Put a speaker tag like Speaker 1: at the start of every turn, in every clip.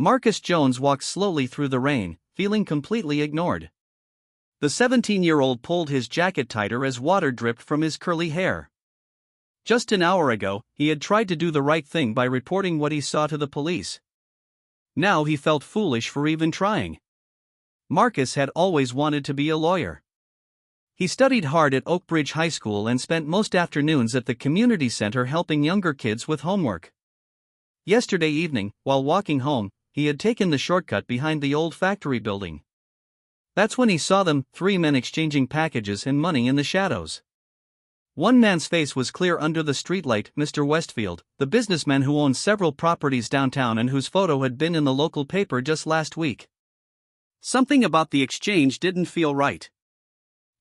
Speaker 1: Marcus Jones walked slowly through the rain, feeling completely ignored. The 17-year-old pulled his jacket tighter as water dripped from his curly hair. Just an hour ago, he had tried to do the right thing by reporting what he saw to the police. Now he felt foolish for even trying. Marcus had always wanted to be a lawyer. He studied hard at Oak Ridge High School and spent most afternoons at the community center helping younger kids with homework. Yesterday evening, while walking home, he had taken the shortcut behind the old factory building. That's when he saw them, 3 men exchanging packages and money in the shadows. One man's face was clear under the streetlight, Mr. Westfield, the businessman who owns several properties downtown and whose photo had been in the local paper just last week. Something about the exchange didn't feel right.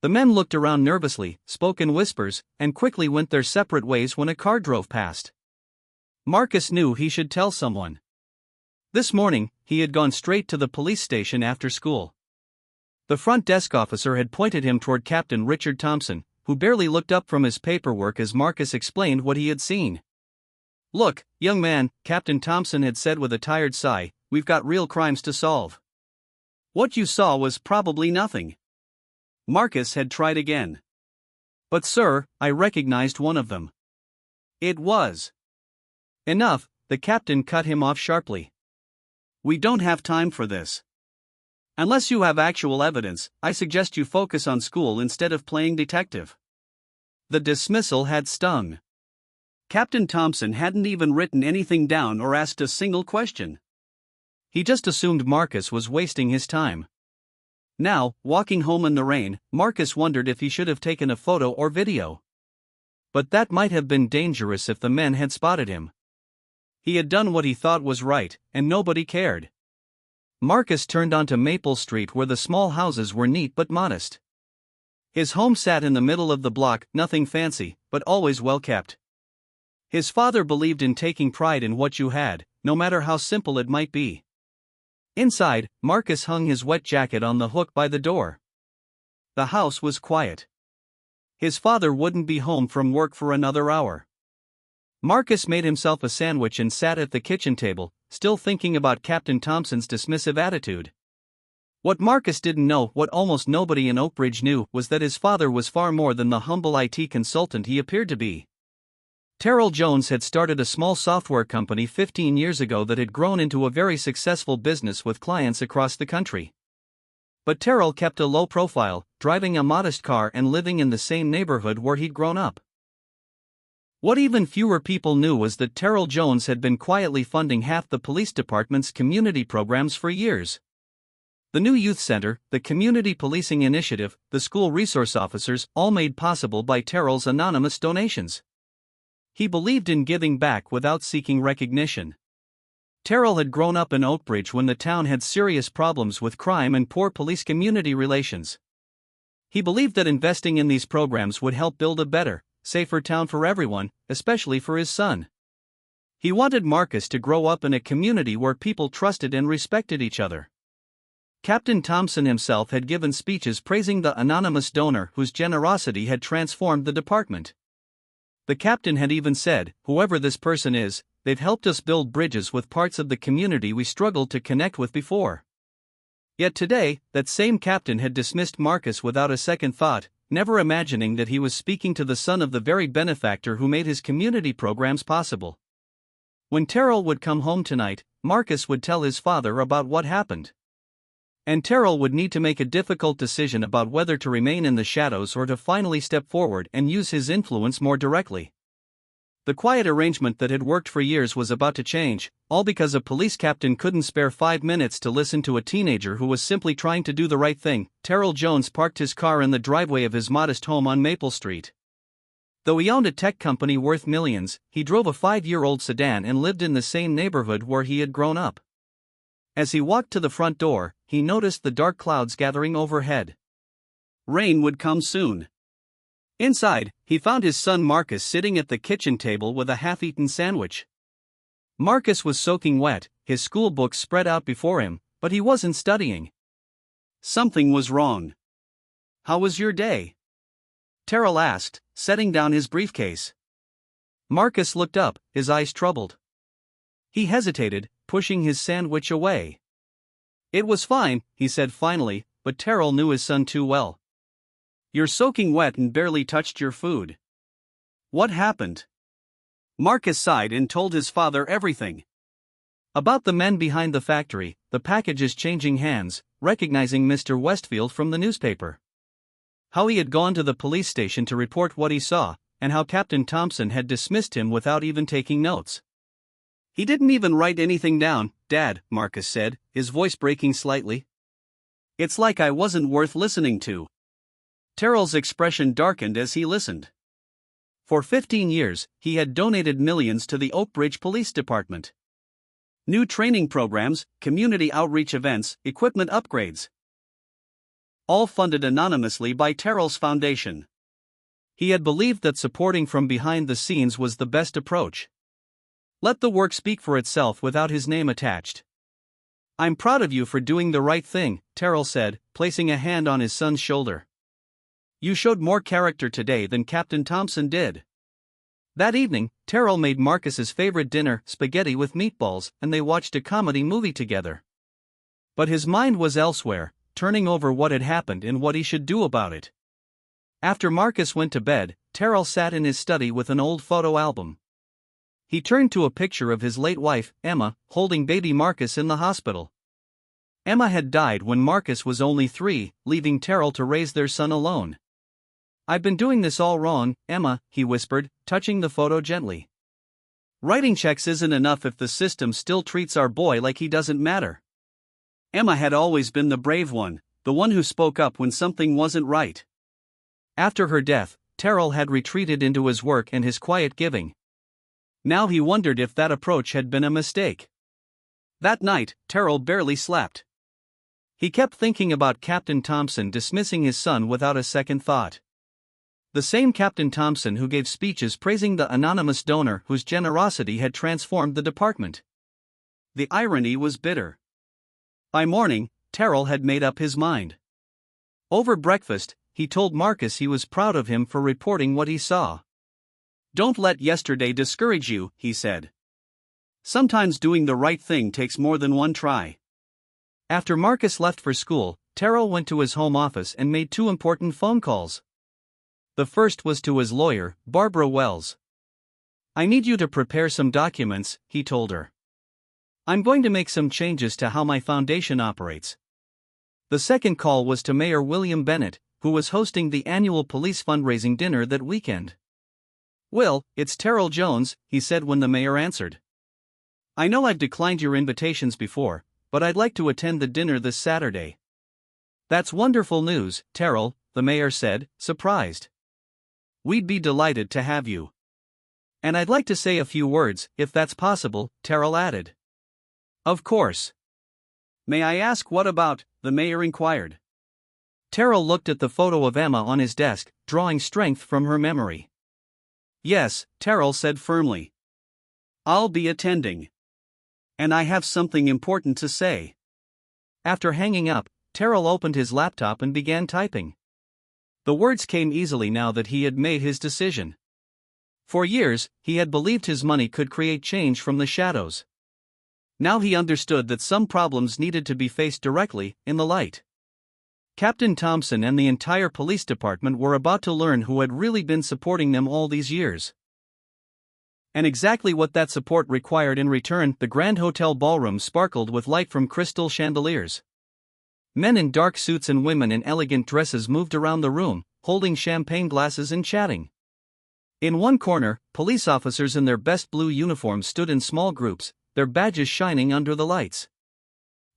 Speaker 1: The men looked around nervously, spoke in whispers, and quickly went their separate ways when a car drove past. Marcus knew he should tell someone. This morning, he had gone straight to the police station after school. The front desk officer had pointed him toward Captain Richard Thompson, who barely looked up from his paperwork as Marcus explained what he had seen. "Look, young man," Captain Thompson had said with a tired sigh, "we've got real crimes to solve." "What you saw was probably nothing." Marcus had tried again. "But sir, I recognized one of them." "It was." "Enough," the captain cut him off sharply. "We don't have time for this. Unless you have actual evidence, I suggest you focus on school instead of playing detective." The dismissal had stung. Captain Thompson hadn't even written anything down or asked a single question. He just assumed Marcus was wasting his time. Now, walking home in the rain, Marcus wondered if he should have taken a photo or video. But that might have been dangerous if the men had spotted him. He had done what he thought was right, and nobody cared. Marcus turned onto Maple Street where the small houses were neat but modest. His home sat in the middle of the block, nothing fancy, but always well kept. His father believed in taking pride in what you had, no matter how simple it might be. Inside, Marcus hung his wet jacket on the hook by the door. The house was quiet. His father wouldn't be home from work for another hour. Marcus made himself a sandwich and sat at the kitchen table, still thinking about Captain Thompson's dismissive attitude. What Marcus didn't know, what almost nobody in Oak Ridge knew, was that his father was far more than the humble IT consultant he appeared to be. Terrell Jones had started a small software company 15 years ago that had grown into a very successful business with clients across the country. But Terrell kept a low profile, driving a modest car and living in the same neighborhood where he'd grown up. What even fewer people knew was that Terrell Jones had been quietly funding half the police department's community programs for years. The new youth center, the community policing initiative, the school resource officers, all made possible by Terrell's anonymous donations. He believed in giving back without seeking recognition. Terrell had grown up in Oak Ridge when the town had serious problems with crime and poor police-community relations. He believed that investing in these programs would help build a better, safer town for everyone, especially for his son. He wanted Marcus to grow up in a community where people trusted and respected each other. Captain Thompson himself had given speeches praising the anonymous donor whose generosity had transformed the department. The captain had even said, "Whoever this person is, they've helped us build bridges with parts of the community we struggled to connect with before." Yet today, that same captain had dismissed Marcus without a second thought, never imagining that he was speaking to the son of the very benefactor who made his community programs possible. When Terrell would come home tonight, Marcus would tell his father about what happened. And Terrell would need to make a difficult decision about whether to remain in the shadows or to finally step forward and use his influence more directly. The quiet arrangement that had worked for years was about to change, all because a police captain couldn't spare 5 minutes to listen to a teenager who was simply trying to do the right thing. Terrell Jones parked his car in the driveway of his modest home on Maple Street. Though he owned a tech company worth millions, he drove a 5-year-old sedan and lived in the same neighborhood where he had grown up. As he walked to the front door, he noticed the dark clouds gathering overhead. Rain would come soon. Inside, he found his son Marcus sitting at the kitchen table with a half-eaten sandwich. Marcus was soaking wet, his school books spread out before him, but he wasn't studying. Something was wrong. "How was your day?" Terrell asked, setting down his briefcase. Marcus looked up, his eyes troubled. He hesitated, pushing his sandwich away. "It was fine," he said finally, but Terrell knew his son too well. "You're soaking wet and barely touched your food. What happened?" Marcus sighed and told his father everything. About the men behind the factory, the packages changing hands, recognizing Mr. Westfield from the newspaper. How he had gone to the police station to report what he saw, and how Captain Thompson had dismissed him without even taking notes. "He didn't even write anything down, Dad," Marcus said, his voice breaking slightly. "It's like I wasn't worth listening to." Terrell's expression darkened as he listened. For 15 years, he had donated millions to the Oak Ridge Police Department. New training programs, community outreach events, equipment upgrades. All funded anonymously by Terrell's foundation. He had believed that supporting from behind the scenes was the best approach. Let the work speak for itself without his name attached. "I'm proud of you for doing the right thing," Terrell said, placing a hand on his son's shoulder. "You showed more character today than Captain Thompson did." That evening, Terrell made Marcus's favorite dinner, spaghetti with meatballs, and they watched a comedy movie together. But his mind was elsewhere, turning over what had happened and what he should do about it. After Marcus went to bed, Terrell sat in his study with an old photo album. He turned to a picture of his late wife, Emma, holding baby Marcus in the hospital. Emma had died when Marcus was only 3, leaving Terrell to raise their son alone. "I've been doing this all wrong, Emma," he whispered, touching the photo gently. "Writing checks isn't enough if the system still treats our boy like he doesn't matter." Emma had always been the brave one, the one who spoke up when something wasn't right. After her death, Terrell had retreated into his work and his quiet giving. Now he wondered if that approach had been a mistake. That night, Terrell barely slept. He kept thinking about Captain Thompson dismissing his son without a second thought. The same Captain Thompson who gave speeches praising the anonymous donor whose generosity had transformed the department. The irony was bitter. By morning, Terrell had made up his mind. Over breakfast, he told Marcus he was proud of him for reporting what he saw. "Don't let yesterday discourage you," he said. "Sometimes doing the right thing takes more than one try." After Marcus left for school, Terrell went to his home office and made 2 important phone calls. The first was to his lawyer, Barbara Wells. "I need you to prepare some documents," he told her. "I'm going to make some changes to how my foundation operates." The second call was to Mayor William Bennett, who was hosting the annual police fundraising dinner that weekend. "Will, it's Terrell Jones," he said when the mayor answered. "I know I've declined your invitations before, but I'd like to attend the dinner this Saturday." "That's wonderful news, Terrell," the mayor said, surprised. "We'd be delighted to have you." "And I'd like to say a few words, if that's possible," Terrell added. "Of course." "May I ask what about?" the mayor inquired. Terrell looked at the photo of Emma on his desk, drawing strength from her memory. "Yes," Terrell said firmly. "I'll be attending. And I have something important to say." After hanging up, Terrell opened his laptop and began typing. The words came easily now that he had made his decision. For years, he had believed his money could create change from the shadows. Now he understood that some problems needed to be faced directly, in the light. Captain Thompson and the entire police department were about to learn who had really been supporting them all these years. And exactly what that support required in return. The Grand Hotel ballroom sparkled with light from crystal chandeliers. Men in dark suits and women in elegant dresses moved around the room, holding champagne glasses and chatting. In one corner, police officers in their best blue uniforms stood in small groups, their badges shining under the lights.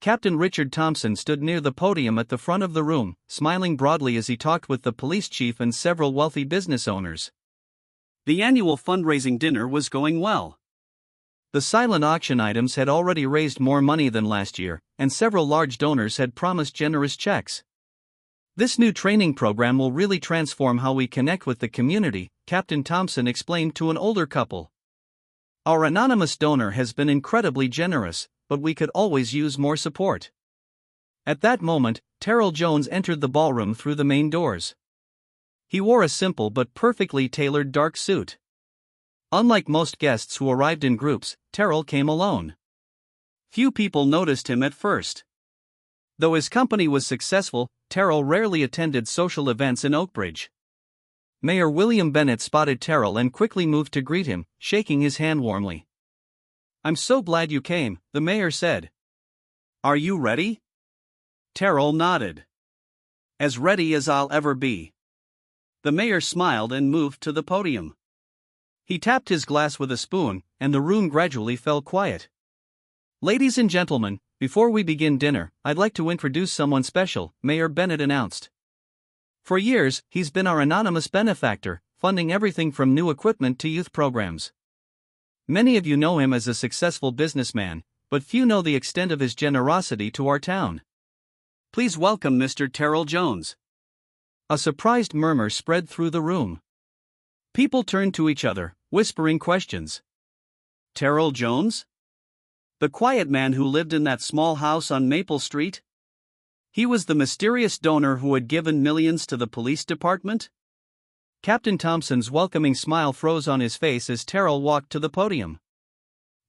Speaker 1: Captain Richard Thompson stood near the podium at the front of the room, smiling broadly as he talked with the police chief and several wealthy business owners. The annual fundraising dinner was going well. The silent auction items had already raised more money than last year, and several large donors had promised generous checks. "This new training program will really transform how we connect with the community," Captain Thompson explained to an older couple. "Our anonymous donor has been incredibly generous, but we could always use more support." At that moment, Terrell Jones entered the ballroom through the main doors. He wore a simple but perfectly tailored dark suit. Unlike most guests who arrived in groups, Terrell came alone. Few people noticed him at first. Though his company was successful, Terrell rarely attended social events in Oakbridge. Mayor William Bennett spotted Terrell and quickly moved to greet him, shaking his hand warmly. "I'm so glad you came," the mayor said. "Are you ready?" Terrell nodded. "As ready as I'll ever be." The mayor smiled and moved to the podium. He tapped his glass with a spoon, and the room gradually fell quiet. "Ladies and gentlemen, before we begin dinner, I'd like to introduce someone special," Mayor Bennett announced. "For years, he's been our anonymous benefactor, funding everything from new equipment to youth programs. Many of you know him as a successful businessman, but few know the extent of his generosity to our town. Please welcome Mr. Terrell Jones." A surprised murmur spread through the room. People turned to each other, whispering questions. "Terrell Jones? The quiet man who lived in that small house on Maple Street? He was the mysterious donor who had given millions to the police department?" Captain Thompson's welcoming smile froze on his face as Terrell walked to the podium.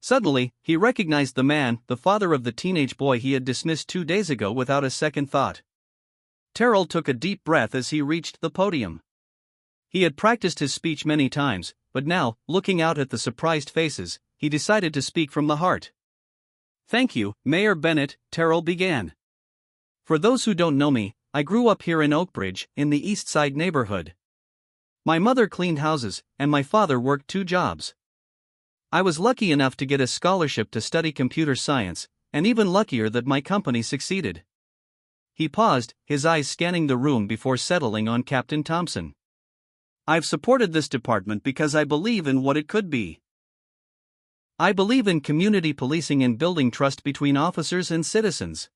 Speaker 1: Suddenly, he recognized the man, the father of the teenage boy he had dismissed 2 days ago without a second thought. Terrell took a deep breath as he reached the podium. He had practiced his speech many times, but now, looking out at the surprised faces, he decided to speak from the heart. "Thank you, Mayor Bennett," Terrell began. "For those who don't know me, I grew up here in Oakbridge, in the East Side neighborhood. My mother cleaned houses, and my father worked 2 jobs. I was lucky enough to get a scholarship to study computer science, and even luckier that my company succeeded." He paused, his eyes scanning the room before settling on Captain Thompson. "I've supported this department because I believe in what it could be. I believe in community policing and building trust between officers and citizens.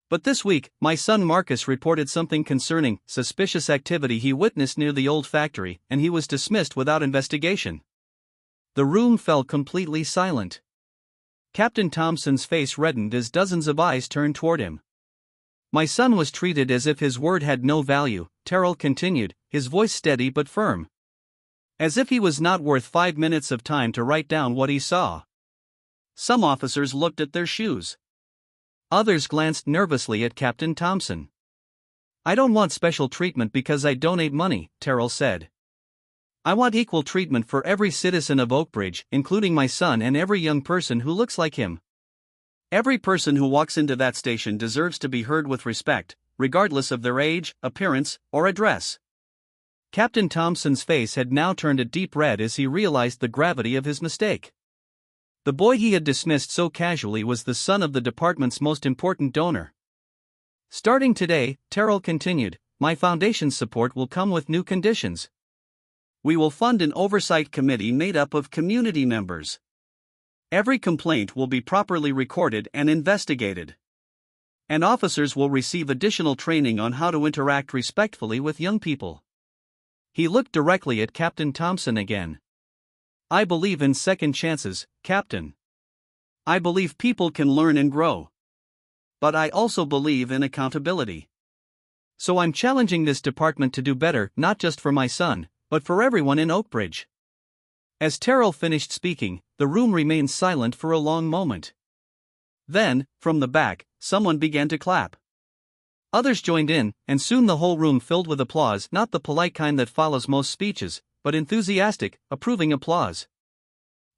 Speaker 1: But this week, my son Marcus reported something concerning suspicious activity he witnessed near the old factory, and he was dismissed without investigation." The room fell completely silent. Captain Thompson's face reddened as dozens of eyes turned toward him. "My son was treated as if his word had no value," Terrell continued, his voice steady but firm. "As if he was not worth 5 minutes of time to write down what he saw." Some officers looked at their shoes. Others glanced nervously at Captain Thompson. "I don't want special treatment because I donate money," Terrell said. "I want equal treatment for every citizen of Oakbridge, including my son and every young person who looks like him. Every person who walks into that station deserves to be heard with respect, regardless of their age, appearance, or address." Captain Thompson's face had now turned a deep red as he realized the gravity of his mistake. The boy he had dismissed so casually was the son of the department's most important donor. "Starting today," Terrell continued, "my foundation's support will come with new conditions. We will fund an oversight committee made up of community members. Every complaint will be properly recorded and investigated. And officers will receive additional training on how to interact respectfully with young people." He looked directly at Captain Thompson again. "I believe in second chances, Captain. I believe people can learn and grow. But I also believe in accountability. So I'm challenging this department to do better, not just for my son, but for everyone in Oakbridge." As Terrell finished speaking, the room remained silent for a long moment. Then, from the back, someone began to clap. Others joined in, and soon the whole room filled with applause, not the polite kind that follows most speeches, but enthusiastic, approving applause.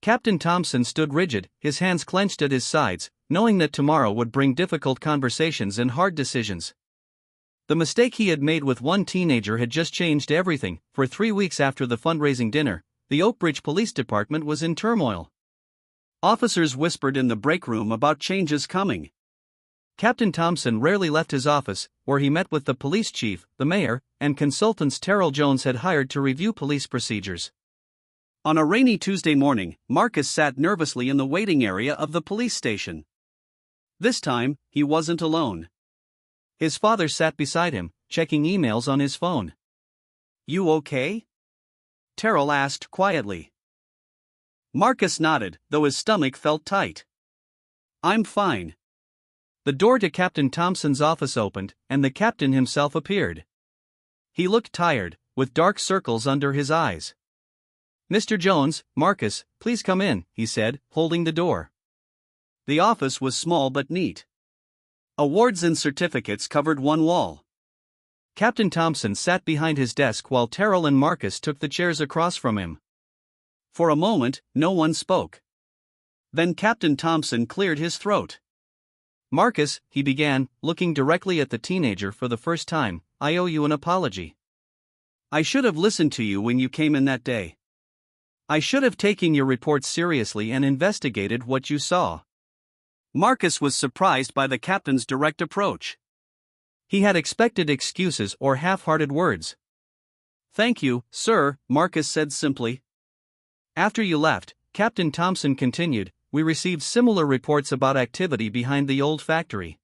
Speaker 1: Captain Thompson stood rigid, his hands clenched at his sides, knowing that tomorrow would bring difficult conversations and hard decisions. The mistake he had made with one teenager had just changed everything. For 3 weeks after the fundraising dinner, the Oakbridge Police Department was in turmoil. Officers whispered in the break room about changes coming. Captain Thompson rarely left his office, where he met with the police chief, the mayor, and consultants Terrell Jones had hired to review police procedures. On a rainy Tuesday morning, Marcus sat nervously in the waiting area of the police station. This time, he wasn't alone. His father sat beside him, checking emails on his phone. "You okay?" Terrell asked quietly. Marcus nodded, though his stomach felt tight. "I'm fine." The door to Captain Thompson's office opened, and the captain himself appeared. He looked tired, with dark circles under his eyes. "Mr. Jones, Marcus, please come in," he said, holding the door. The office was small but neat. Awards and certificates covered one wall. Captain Thompson sat behind his desk while Terrell and Marcus took the chairs across from him. For a moment, no one spoke. Then Captain Thompson cleared his throat. "Marcus," he began, looking directly at the teenager for the first time, "I owe you an apology. I should have listened to you when you came in that day. I should have taken your report seriously and investigated what you saw." Marcus was surprised by the captain's direct approach. He had expected excuses or half-hearted words. "Thank you, sir," Marcus said simply. "After you left," Captain Thompson continued, "we received similar reports about activity behind the old factory.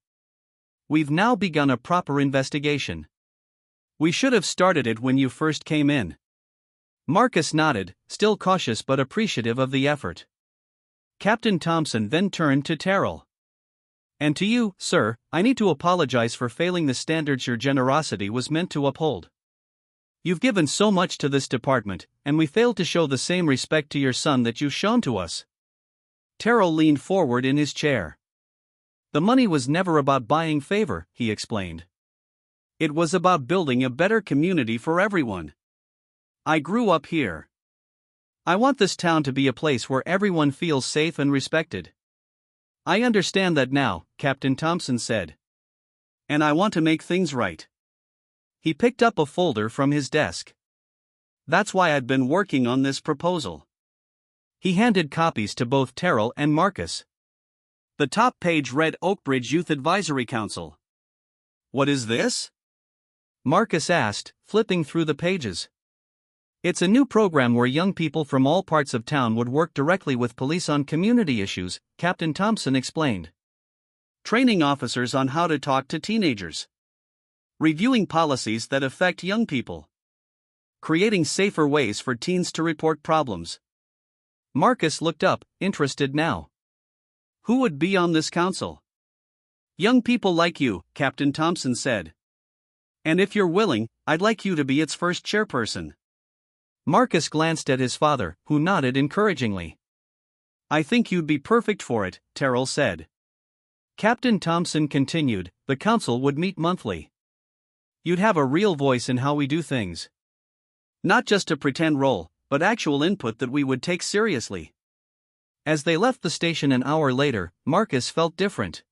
Speaker 1: We've now begun a proper investigation. We should have started it when you first came in." Marcus nodded, still cautious but appreciative of the effort. Captain Thompson then turned to Terrell. "And to you, sir, I need to apologize for failing the standards your generosity was meant to uphold. You've given so much to this department, and we failed to show the same respect to your son that you've shown to us." Terrell leaned forward in his chair. "The money was never about buying favor," he explained. "It was about building a better community for everyone. I grew up here. I want this town to be a place where everyone feels safe and respected." "I understand that now," Captain Thompson said. "And I want to make things right." He picked up a folder from his desk. "That's why I've been working on this proposal." He handed copies to both Terrell and Marcus. The top page read Oakbridge Youth Advisory Council. "What is this?" Marcus asked, flipping through the pages. "It's a new program where young people from all parts of town would work directly with police on community issues," Captain Thompson explained. "Training officers on how to talk to teenagers. Reviewing policies that affect young people. Creating safer ways for teens to report problems." Marcus looked up, interested now. "Who would be on this council?" "Young people like you," Captain Thompson said. "And if you're willing, I'd like you to be its first chairperson." Marcus glanced at his father, who nodded encouragingly. "I think you'd be perfect for it," Terrell said. Captain Thompson continued, "The council would meet monthly. You'd have a real voice in how we do things. Not just a pretend role, but actual input that we would take seriously." As they left the station an hour later, Marcus felt different.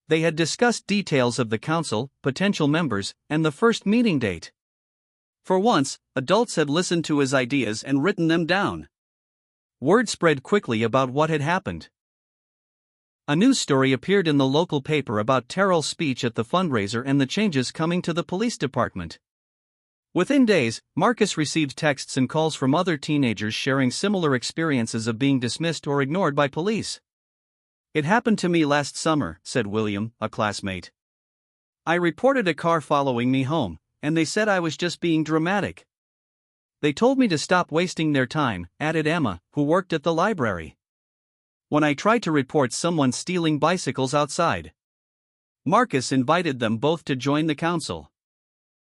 Speaker 1: They had discussed details of the council, potential members, and the first meeting date. For once, adults had listened to his ideas and written them down. Word spread quickly about what had happened. A news story appeared in the local paper about Terrell's speech at the fundraiser and the changes coming to the police department. Within days, Marcus received texts and calls from other teenagers sharing similar experiences of being dismissed or ignored by police. "It happened to me last summer," said William, a classmate. "I reported a car following me home, and they said I was just being dramatic. They told me to stop wasting their time," added Emma, who worked at the library. "When I tried to report someone stealing bicycles outside." Marcus invited them both to join the council.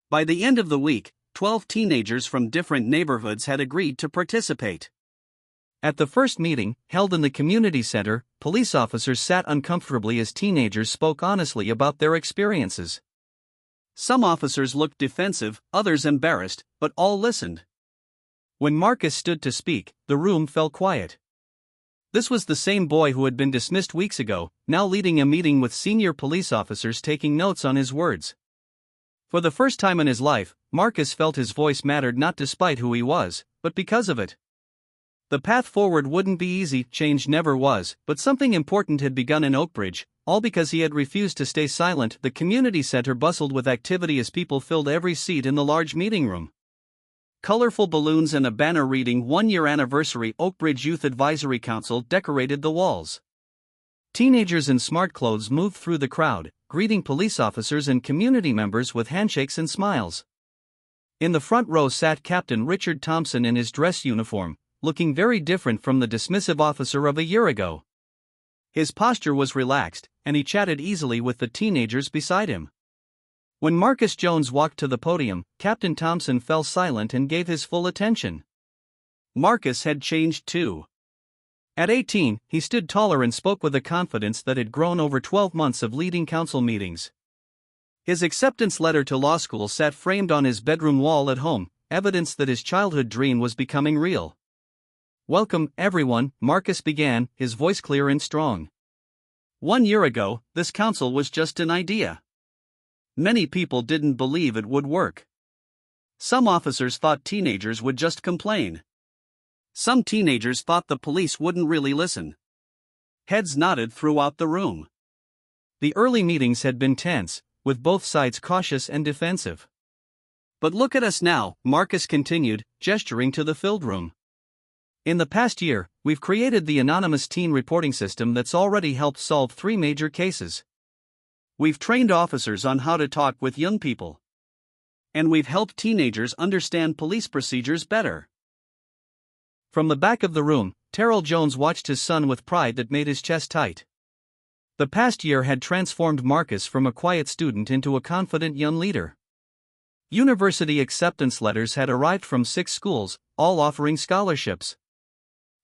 Speaker 1: By the end of the week, 12 teenagers from different neighborhoods had agreed to participate. At the first meeting, held in the community center, police officers sat uncomfortably as teenagers spoke honestly about their experiences. Some officers looked defensive, others embarrassed, but all listened. When Marcus stood to speak, the room fell quiet. This was the same boy who had been dismissed weeks ago, now leading a meeting with senior police officers taking notes on his words. For the first time in his life, Marcus felt his voice mattered not despite who he was, but because of it. The path forward wouldn't be easy, change never was, but something important had begun in Oakbridge, all because he had refused to stay silent. The community center bustled with activity as people filled every seat in the large meeting room. Colorful balloons and a banner reading 1-year anniversary Oakbridge Youth Advisory Council decorated the walls. Teenagers in smart clothes moved through the crowd, greeting police officers and community members with handshakes and smiles. In the front row sat Captain Richard Thompson in his dress uniform, looking very different from the dismissive officer of a year ago. His posture was relaxed, and he chatted easily with the teenagers beside him. When Marcus Jones walked to the podium, Captain Thompson fell silent and gave his full attention. Marcus had changed too. At 18, he stood taller and spoke with a confidence that had grown over 12 months of leading council meetings. His acceptance letter to law school sat framed on his bedroom wall at home, evidence that his childhood dream was becoming real. "Welcome, everyone," Marcus began, his voice clear and strong. 1 year ago, this council was just an idea. Many people didn't believe it would work. Some officers thought teenagers would just complain. Some teenagers thought the police wouldn't really listen. Heads nodded throughout the room. The early meetings had been tense, with both sides cautious and defensive. But look at us now, Marcus continued, gesturing to the filled room. In the past year, we've created the anonymous teen reporting system that's already helped solve 3 major cases. We've trained officers on how to talk with young people. And we've helped teenagers understand police procedures better. From the back of the room, Terrell Jones watched his son with pride that made his chest tight. The past year had transformed Marcus from a quiet student into a confident young leader. University acceptance letters had arrived from 6 schools, all offering scholarships.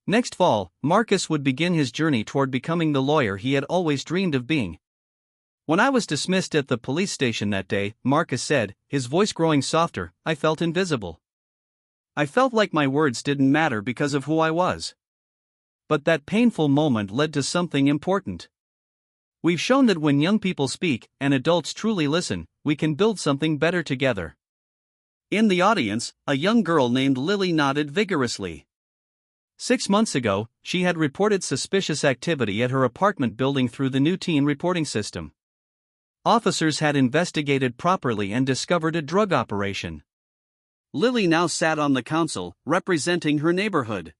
Speaker 1: Next fall, Marcus would begin his journey toward becoming the lawyer he had always dreamed of being. "When I was dismissed at the police station that day," Marcus said, his voice growing softer, "I felt invisible. I felt like my words didn't matter because of who I was. But that painful moment led to something important. We've shown that when young people speak, and adults truly listen, we can build something better together." In the audience, a young girl named Lily nodded vigorously. 6 months ago, she had reported suspicious activity at her apartment building through the new teen reporting system. Officers had investigated properly and discovered a drug operation. Lily now sat on the council, representing her neighborhood.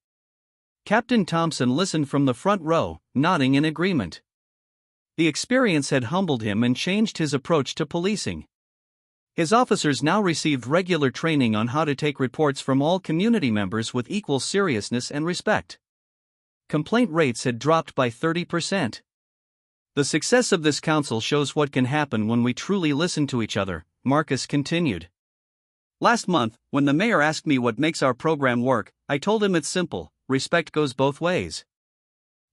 Speaker 1: Captain Thompson listened from the front row, nodding in agreement. The experience had humbled him and changed his approach to policing. His officers now received regular training on how to take reports from all community members with equal seriousness and respect. Complaint rates had dropped by 30%. "The success of this council shows what can happen when we truly listen to each other," Marcus continued. "Last month, when the mayor asked me what makes our program work, I told him it's simple: respect goes both ways."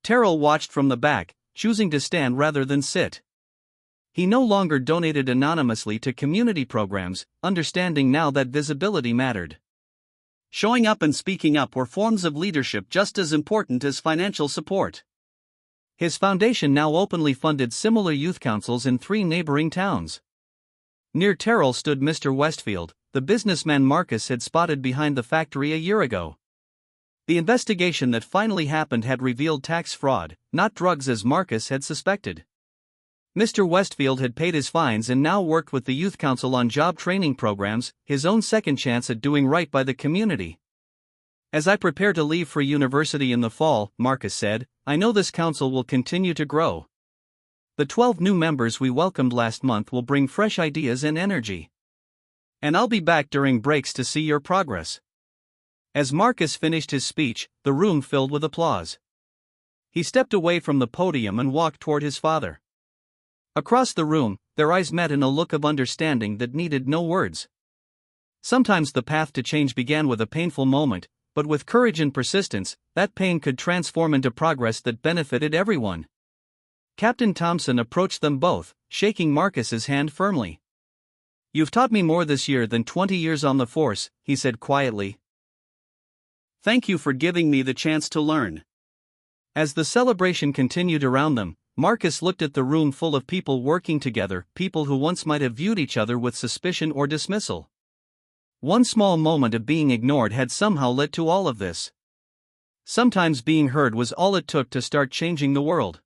Speaker 1: Terrell watched from the back, choosing to stand rather than sit. He no longer donated anonymously to community programs, understanding now that visibility mattered. Showing up and speaking up were forms of leadership just as important as financial support. His foundation now openly funded similar youth councils in 3 neighboring towns. Near Terrell stood Mr. Westfield, the businessman Marcus had spotted behind the factory a year ago. The investigation that finally happened had revealed tax fraud, not drugs as Marcus had suspected. Mr. Westfield had paid his fines and now worked with the Youth Council on job training programs, his own second chance at doing right by the community. "As I prepare to leave for university in the fall," Marcus said, "I know this council will continue to grow. The 12 new members we welcomed last month will bring fresh ideas and energy. And I'll be back during breaks to see your progress." As Marcus finished his speech, the room filled with applause. He stepped away from the podium and walked toward his father. Across the room, their eyes met in a look of understanding that needed no words. Sometimes the path to change began with a painful moment, but with courage and persistence, that pain could transform into progress that benefited everyone. Captain Thompson approached them both, shaking Marcus's hand firmly. "You've taught me more this year than 20 years on the force," he said quietly. "Thank you for giving me the chance to learn." As the celebration continued around them, Marcus looked at the room full of people working together, people who once might have viewed each other with suspicion or dismissal. One small moment of being ignored had somehow led to all of this. Sometimes being heard was all it took to start changing the world.